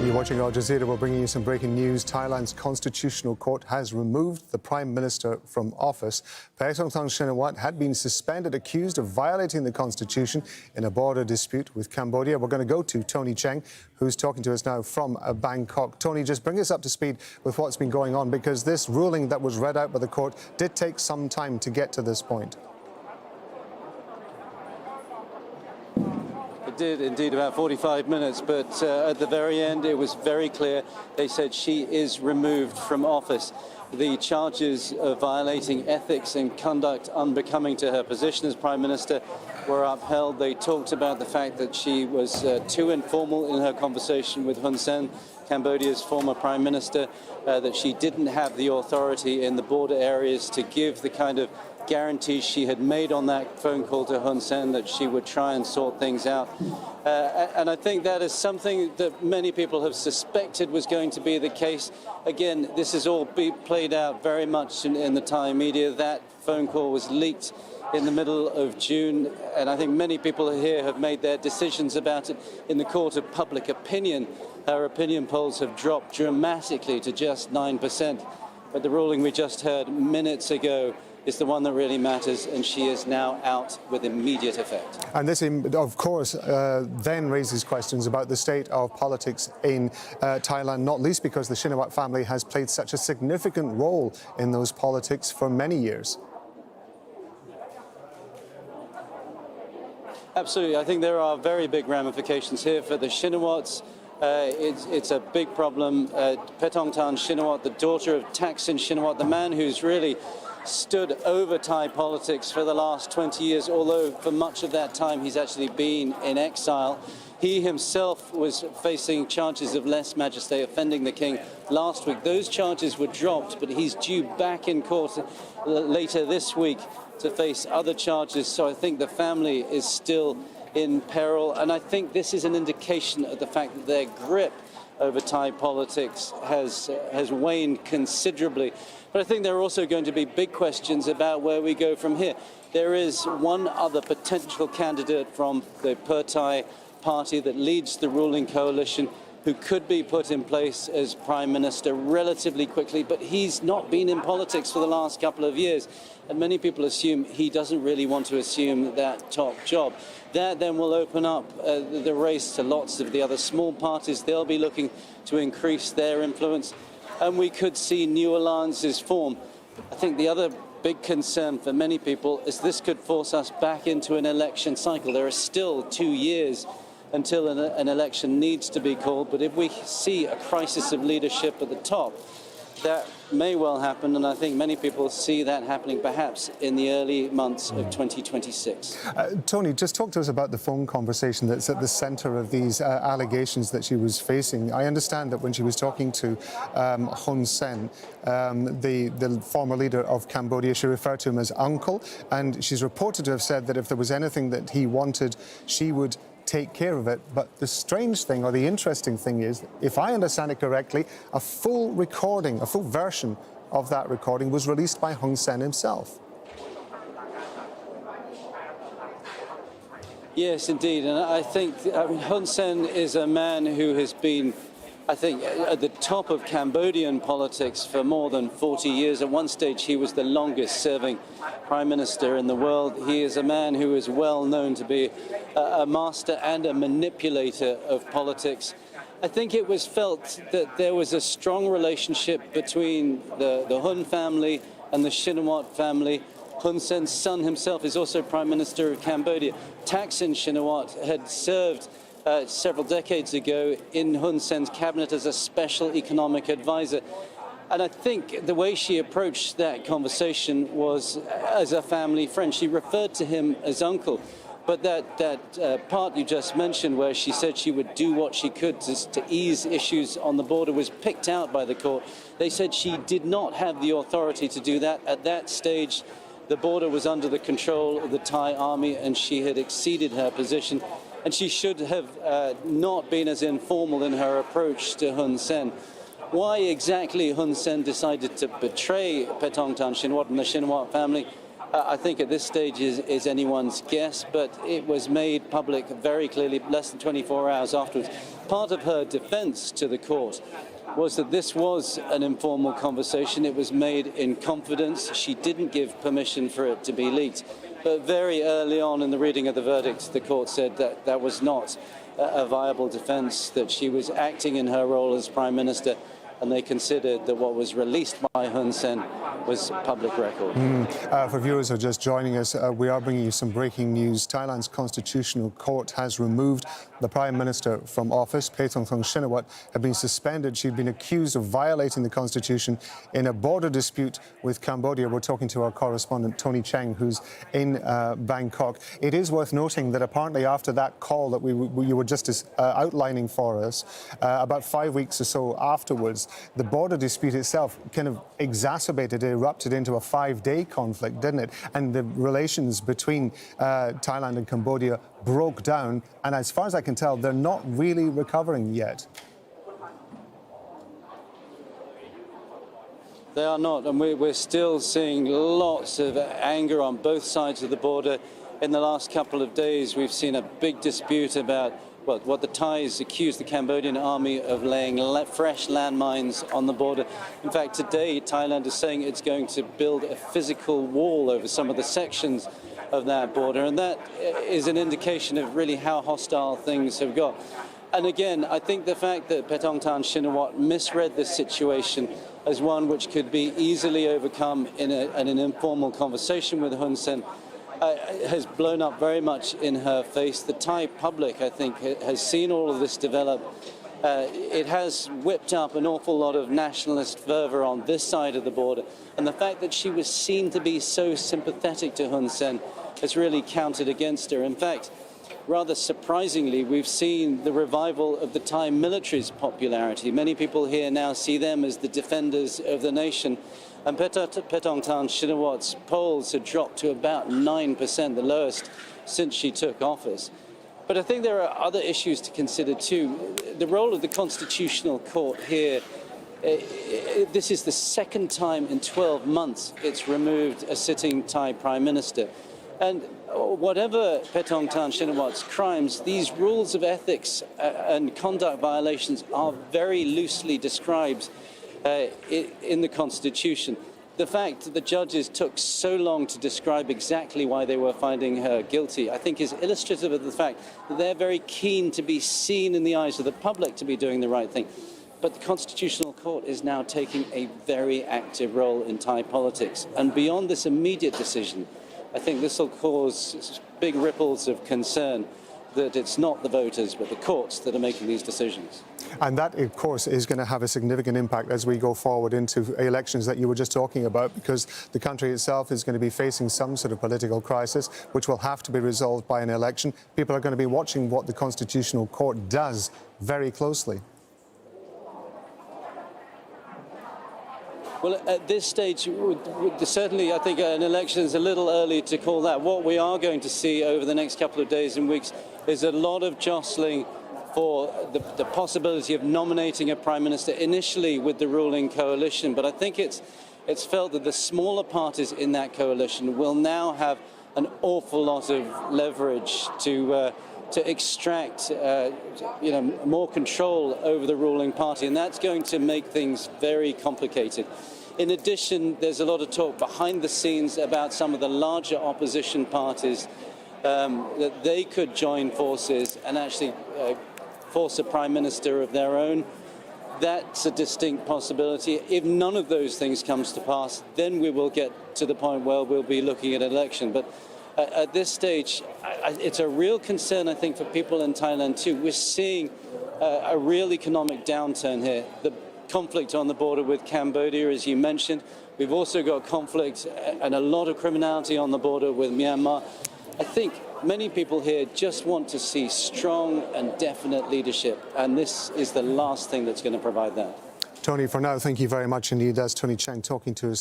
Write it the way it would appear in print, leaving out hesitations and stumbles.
You're watching Al Jazeera. We're bringing you some breaking news. Thailand's Constitutional Court has removed the Prime Minister from office. Paetongtarn Shinawatra had been suspended, accused of violating the Constitution in a border dispute with Cambodia. We're going to go to Tony Cheng, who's talking to us now from Bangkok. Tony, just bring us up to speed with what's been going on, because this ruling that was read out by the court did take some time to get to this point. It did indeed, about 45 minutes, but at the very end it was very clear. They said she is removed from office. The charges of violating ethics and conduct unbecoming to her position as Prime Minister were upheld. They talked about the fact that she was too informal in her conversation with Hun Sen, Cambodia's former Prime Minister, that she didn't have the authority in the border areas to give the kind of guarantees she had made on that phone call to Hun Sen, that she would try and sort things out. And I think that is something that many people have suspected was going to be the case. Again, this has all been played out very much in the Thai media. That phone call was leaked in the middle of June, and I think many people here have made their decisions about it in the court of public opinion. Her opinion polls have dropped dramatically to just 9%. But the ruling we just heard minutes ago is the one that really matters, and she is now out with immediate effect. And this, of course, then raises questions about the state of politics in Thailand, not least because the Shinawatra family has played such a significant role in those politics for many years. Absolutely. I think there are very big ramifications here for the Shinawatras. It's a big problem. Paetongtarn Shinawatra, the daughter of Thaksin Shinawatra, the man who's really stood over Thai politics for the last 20 years, although for much of that time he's actually been in exile. He himself was facing charges of lèse majesté, offending the king, last week. Those charges were dropped, but he's due back in court later this week to face other charges. So I think the family is still in peril, and I think this is an indication of the fact that their grip over Thai politics has waned considerably. But I think there are also going to be big questions about where we go from here. There is one other potential candidate from the Thai party that leads the ruling coalition who could be put in place as Prime Minister relatively quickly, but he's not been in politics for the last couple of years, and many people assume he doesn't really want to assume that top job. That then will open up the race to lots of the other small parties. They'll be looking to increase their influence, and we could see new alliances form. I think the other big concern for many people is this could force us back into an election cycle. There are still 2 years until an election needs to be called, but if we see a crisis of leadership at the top, that may well happen, and I think many people see that happening perhaps in the early months of 2026. Tony, just talk to us about the phone conversation that's at the centre of these allegations that she was facing. I understand that when she was talking to Hun Sen, the former leader of Cambodia, she referred to him as uncle, and she's reported to have said that if there was anything that he wanted, she would take care of it. But the strange thing, or the interesting thing is, if I understand it correctly, a full recording, a full version of that recording was released by Hun Sen himself. Yes, indeed. And I think Hun Sen is a man who has been, I think, at the top of Cambodian politics for more than 40 years. At one stage, he was the longest-serving Prime Minister in the world. He is a man who is well known to be a master and a manipulator of politics. I think it was felt that there was a strong relationship between the Hun family and the Shinawatra family. Hun Sen's son himself is also Prime Minister of Cambodia. Thaksin Shinawatra had served several decades ago in Hun Sen's cabinet as a special economic advisor. And I think the way she approached that conversation was as a family friend. She referred to him as uncle. But that part you just mentioned, where she said she would do what she could to ease issues on the border, was picked out by the court. They said she did not have the authority to do that. At that stage, the border was under the control of the Thai army, and she had exceeded her position. And she should have not been as informal in her approach to Hun Sen. Why exactly Hun Sen decided to betray Paetongtarn Shinawatra and the Shinawatra family I think at this stage is anyone's guess, but it was made public very clearly less than 24 hours afterwards. Part of her defense to the court was that this was an informal conversation. It was made in confidence. She didn't give permission for it to be leaked. But very early on in the reading of the verdict, the court said that that was not a viable defense, that she was acting in her role as Prime Minister, and they considered that what was released by Hun Sen was public record. For viewers who are just joining us, we are bringing you some breaking news. Thailand's Constitutional Court has removed the Prime Minister from office. Paetongtarn Shinawatra had been suspended. She'd been accused of violating the Constitution in a border dispute with Cambodia. We're talking to our correspondent, Tony Cheng, who's in Bangkok. It is worth noting that apparently after that call that you were just outlining for us, about 5 weeks or so afterwards, the border dispute itself kind of exacerbated, erupted into a 5-day conflict, didn't it? And the relations between Thailand and Cambodia broke down. And as far as I can tell, they're not really recovering yet. They are not, and we're still seeing lots of anger on both sides of the border. In the last couple of days, we've seen a big dispute about what the Thais accused the Cambodian army of laying fresh landmines on the border. In fact, today, Thailand is saying it's going to build a physical wall over some of the sections of that border, and that is an indication of really how hostile things have got. And again, I think the fact that Paetongtarn Shinawatra misread this situation as one which could be easily overcome in an informal conversation with Hun Sen has blown up very much in her face. The Thai public, I think, has seen all of this develop. It has whipped up an awful lot of nationalist fervour on this side of the border. And the fact that she was seen to be so sympathetic to Hun Sen has really counted against her. In fact, rather surprisingly, we've seen the revival of the Thai military's popularity. Many people here now see them as the defenders of the nation. And Paetongtarn Shinawatra's polls had dropped to about 9%, the lowest since she took office. But I think there are other issues to consider too. The role of the Constitutional Court here, this is the second time in 12 months it's removed a sitting Thai Prime Minister. And whatever Paetongtarn Shinawatra's crimes, these rules of ethics and conduct violations are very loosely described in the Constitution. The fact that the judges took so long to describe exactly why they were finding her guilty, I think, is illustrative of the fact that they're very keen to be seen in the eyes of the public to be doing the right thing. But the Constitutional Court is now taking a very active role in Thai politics. And beyond this immediate decision, I think this will cause big ripples of concern that it's not the voters but the courts that are making these decisions. And that, of course, is going to have a significant impact as we go forward into elections that you were just talking about, because the country itself is going to be facing some sort of political crisis, which will have to be resolved by an election. People are going to be watching what the Constitutional Court does very closely. Well, at this stage, certainly I think an election is a little early to call that. What we are going to see over the next couple of days and weeks is a lot of jostling for the possibility of nominating a Prime Minister, initially with the ruling coalition. But I think it's felt that the smaller parties in that coalition will now have an awful lot of leverage to extract more control over the ruling party, and that's going to make things very complicated. In addition, there's a lot of talk behind the scenes about some of the larger opposition parties that they could join forces and actually force a Prime Minister of their own. That's a distinct possibility. If none of those things comes to pass, then we will get to the point where we'll be looking at an election. But at this stage, it's a real concern, I think, for people in Thailand too. We're seeing a real economic downturn here. The conflict on the border with Cambodia, as you mentioned. We've also got conflict and a lot of criminality on the border with Myanmar. I think many people here just want to see strong and definite leadership, and this is the last thing that's going to provide that. Tony, for now, thank you very much indeed. That's Tony Cheng talking to us there.